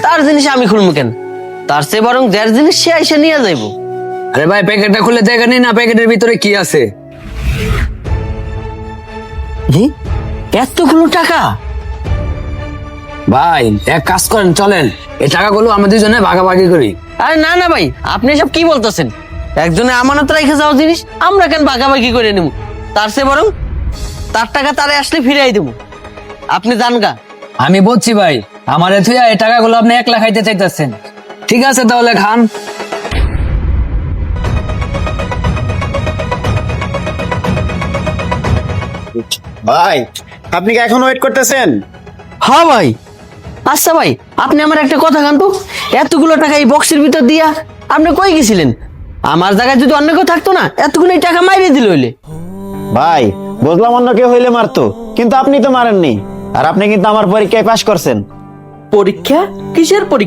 তার জিনিস আমি খুলবো কেন? তার চেয়ে বরং যার জিনিস সে আইসা নিয়ে যাইবো। আরে ভাই প্যাকেটটা খুলে দেখে নি না প্যাকেটের ভিতরে কি আছে। এতগুলো টাকা? ভাই এক কাজ করেন, চলেন এই টাকাগুলো আমরা দুজনে ভাগাভাগি করি। আরে না না ভাই, আপনি সব কি বলতেছেন? একজনে আমানত রেখে যাওয়া জিনিস আমরা কেন ভাগাভাগি করে নেব? তার চেয়ে বরং তার টাকা তারে আসলে ফিরাই দেবো। আপনি জান গা। আমি বলছি ভাই, আমার থুয়া এই টাকাগুলো আপনি একলা খাইতে চাইতেছেন। ঠিক আছে তাহলে খান। ভাই আপনি কি এখন ওয়েট করতেছেন? হ্যাঁ ভাই। আচ্ছা ভাই, আপনি আমার একটা কথা খান তো, এতগুলো টাকা এই বক্সের ভিতর দিয়া আপনি কই গেছিলেন? আমার জায়গায় যদি অন্য কেউ থাকতো না, এতগুলো এই টাকা মাইরে দিল হইলে। ভাই বুঝলাম অন্য কেউ হইলে মারতো, কিন্তু আপনি তো মারেননি। আর আপনি কিন্তু আমার পরীক্ষায় পাশ করছেন। পরীক্ষা? কিসের পরীক্ষা?